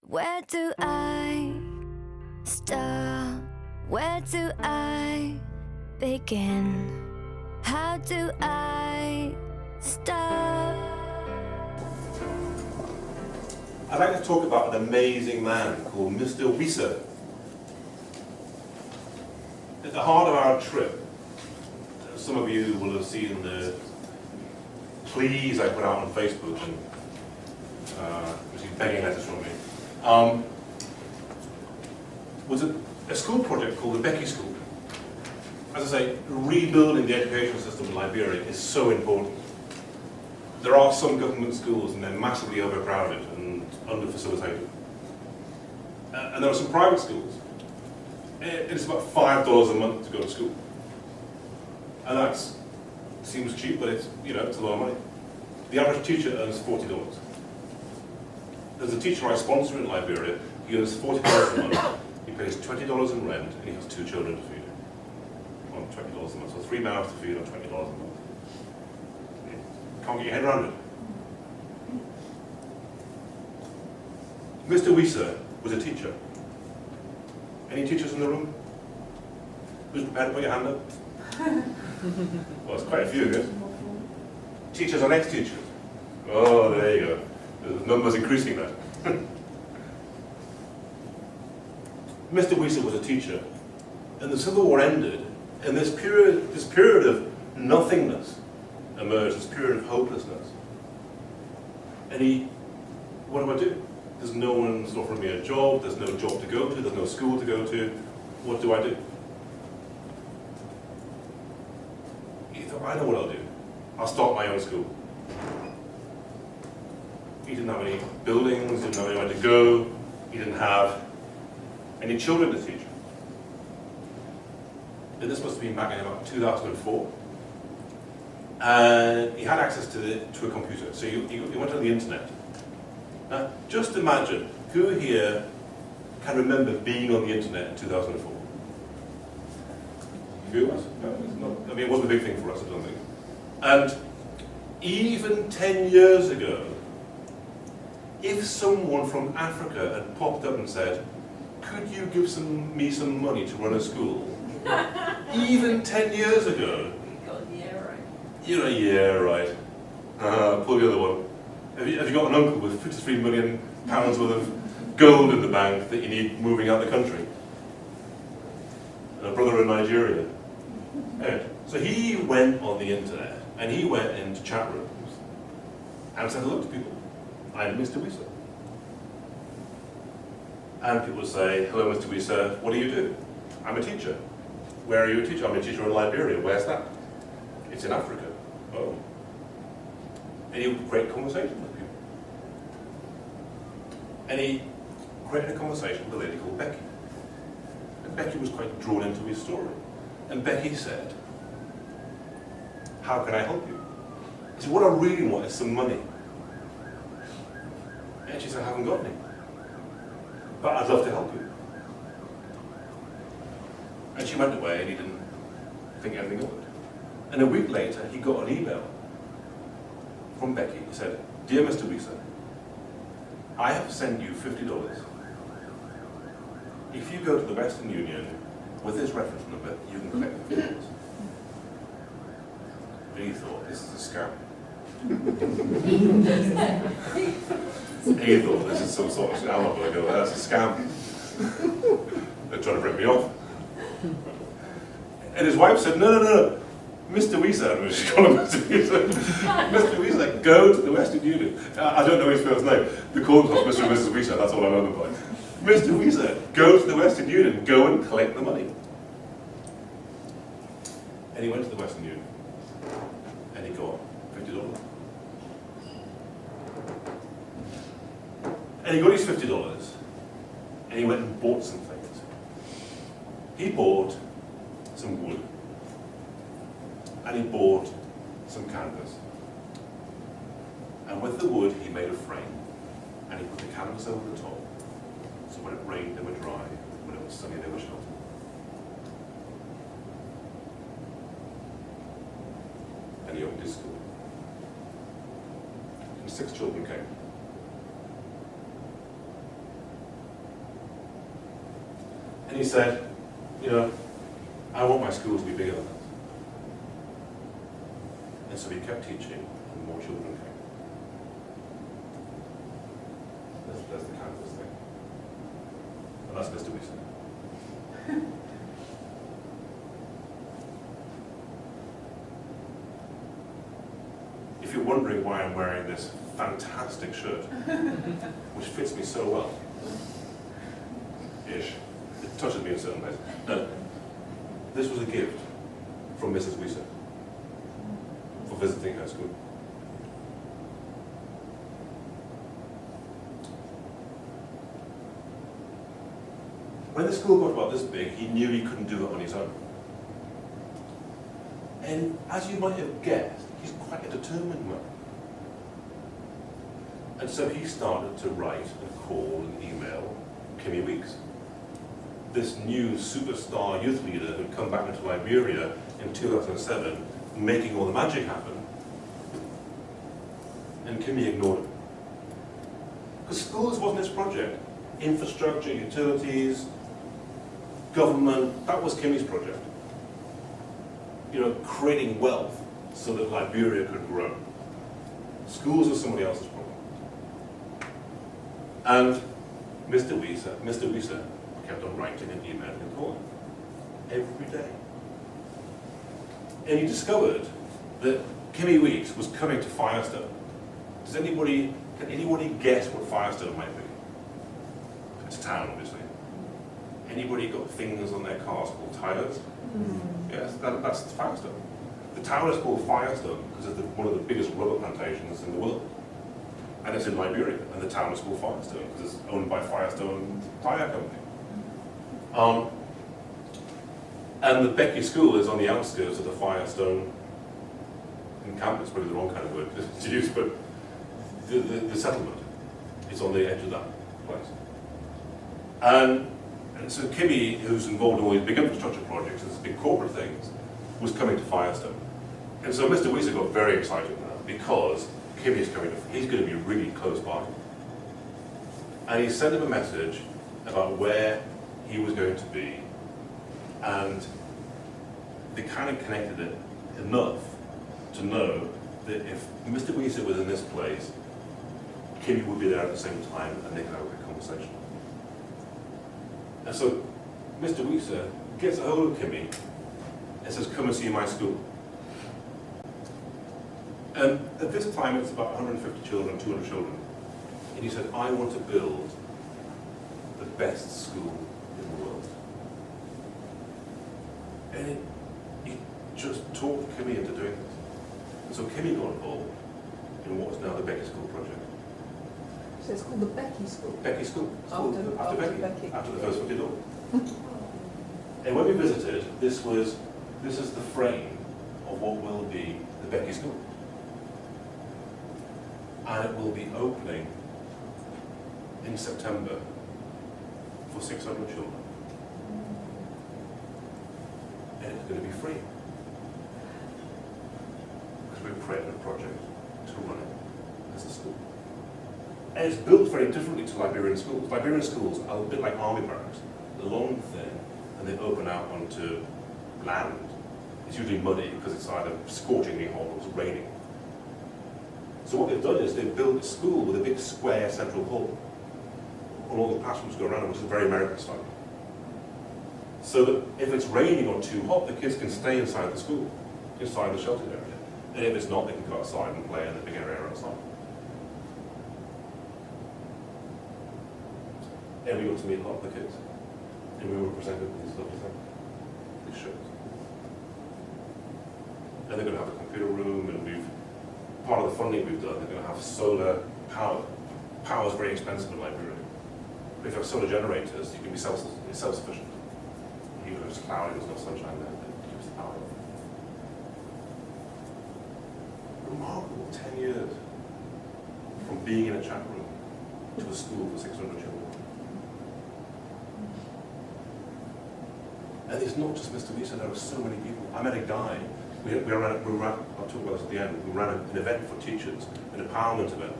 Where do I start? Where do I begin? How do I start? I'd like to talk about an amazing man called Mr. Wieser. At the heart of our trip, some of you will have seen the pleas I put out on Facebook and received begging letters from me. Was a school project called the Becky School. As I say, rebuilding the education system in Liberia is so important. There are some government schools and they're massively overcrowded and under-facilitated. And there are some private schools. It's about $5 a month to go to school. And that seems cheap, but it's, it's a lot of money. The average teacher earns $40. There's a teacher I sponsor in Liberia. He earns $40 a month. He pays $20 in rent, and he has 2 children to feed on $20 a month. So 3 mouths to feed on $20 a month. Can't get your head around it. Mr. Wieser was a teacher. Any teachers in the room? Who's prepared to put your hand up? Well, it's quite a few, good. Teachers and ex-teachers. Oh, there you go. The number's increasing now. Mr. Wieser was a teacher, and the Civil War ended, and this period of nothingness emerged, this period of hopelessness. And what do? There's no one's offering me a job, there's no job to go to, there's no school to go to. What do I do? He thought, I know what I'll do. I'll start my own school. He didn't have any buildings, didn't have anywhere to go, he didn't have any children to teach. And this must have been back in about 2004. And he had access to a computer, so he went on the internet. Now, just imagine, who here can remember being on the internet in 2004? Few of us? No, it's not. I mean, it wasn't a big thing for us, I don't think. And even 10 years ago, if someone from Africa had popped up and said, could you give me some money to run a school? Even 10 years ago. You're a yeah, right. Pull the other one. Have you got an uncle with £53 million worth of gold in the bank that you need moving out the country? And a brother in Nigeria. Anyway, so he went on the internet and he went into chat rooms and said hello to people. I'm Mr. Wieser. And people would say, hello Mr. Wieser, what do you do? I'm a teacher. Where are you a teacher? I'm a teacher in Liberia. Where's that? It's in Africa. Oh. And he would create conversation with people. And he created a conversation with a lady called Becky. And Becky was quite drawn into his story. And Becky said, how can I help you? He said, what I really want is some money. And she said, I haven't got any. But I'd love to help you. And she went away and he didn't think anything of it. And a week later, he got an email from Becky. He said, dear Mr. Wieser, I have sent you $50. If you go to the Western Union with this reference number, you can collect the $50. And he thought, this is a scam. He thought, this is some sort of scam. I'm going to go, that's a scam. They're trying to rip me off. And his wife said, no. Mr. Wieser, she's calling him Mr. Wieser. Mr. Wieser, go to the Western Union. I don't know his first name. They call him Mr. and Mrs. Wieser, that's all I know them by. Mr. Wieser, go to the Western Union, go and collect the money. And he went to the Western Union. And he got $50. And he got his $50. And he went and bought some things. He bought some wood. And he bought some canvas. And with the wood, he made a frame. And he put the canvas over the top. So when it rained, they were dry. When it was sunny, they were sheltered. And he opened his school. And 6 children came. And he said, you know, I want my school to be bigger than that. And so he kept teaching, and more children came. That's the campus thing. And that's Mr. Wiese. If you're wondering why I'm wearing this fantastic shirt, which fits me so well, ish, it touches me in certain ways. No, this was a gift from Mrs. Wiese for visiting her school. When the school got about this big, he knew he couldn't do it on his own. And as you might have guessed, he's quite a determined man. And so he started to write and call and email Kimmy Weeks, this new superstar youth leader who'd come back into Liberia in 2007, making all the magic happen. And Kimmy ignored him. Because schools wasn't his project. Infrastructure, utilities, government, that was Kimmy's project. You know, creating wealth so that Liberia could grow. Schools are somebody else's problem. And Mr. Wiese kept on writing and emailing and calling every day. And he discovered that Kimmy Weeks was coming to Firestone. Can anybody guess what Firestone might be? It's a town, obviously. Anybody got things on their cars called tires? Yes, that's Firestone. The town is called Firestone because it's one of the biggest rubber plantations in the world. And it's in Liberia, and the town is called Firestone because it's owned by Firestone Tire Company. And the Becky School is on the outskirts of the Firestone campus, probably the wrong kind of word to use, but the settlement is on the edge of that place. And so Kimmy, who's involved in all these big infrastructure projects, these big corporate things, was coming to Firestone. And so Mr. Wiese got very excited now because Kimmy is coming he's going to be really close by. And he sent him a message about where he was going to be, and they kind of connected it enough to know that if Mr. Wiese was in this place, Kimmy would be there at the same time and they could have a good conversation. And so Mr. Wiese gets a hold of Kimmy and says, come and see my school. And at this time it's about 150 children, 200 children. And he said, I want to build the best school in the world. And he just talked Kimmy into doing this. And so Kimmy got involved in what is now the Becky School project. So it's called the Becky School? Becky School. It's After after Becky. Becky. After the first 50 door. And when we visited, this is the frame of what will be the Becky School. And it will be opening in September for 600 children. And it's going to be free. Because we've created a project to run it as a school. And it's built very differently to Liberian schools. Liberian schools are a bit like army barracks. They're long and thin, and they open out onto land. It's usually muddy because it's either scorchingly hot or it's raining. So what they've done is they've built a school with a big square central hall. And all the classrooms go around it, which is very American style. So that if it's raining or too hot, the kids can stay inside the school, inside the sheltered area. And if it's not, they can go outside and play in the big area outside. And we got to meet a lot of the kids. And we were presented with these lovely things, these shows. And they're going to have a computer room, and part of the funding we've done, they're going to have solar power. Power is very expensive in Liberia. But if you have solar generators, you can be self-sufficient. Even if it's cloudy, there's no sunshine there, it keeps the power on. Remarkable 10 years from being in a chat room to a school for 600 children. And it's not just Mr. Wiese, there are so many people. I met a guy, we ran, I'll talk about this at the end, we ran an event for teachers, an empowerment event.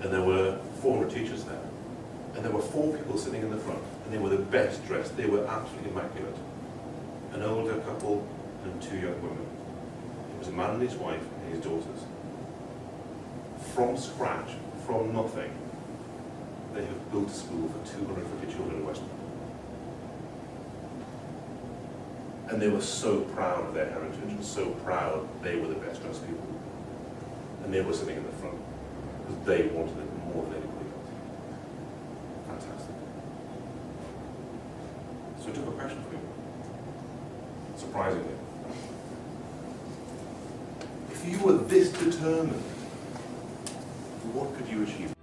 And there were 400 teachers there. And there were 4 people sitting in the front, and they were the best dressed. They were absolutely immaculate. An older couple and 2 young women. It was a man and his wife and his daughters. From scratch, from nothing, they have built a school for 250 children in Western. And they were so proud of their heritage and so proud they were the best dressed people. And they were sitting in the front because they wanted it more than anybody else. Fantastic. So I took a question for you. Surprisingly. If you were this determined, what could you achieve?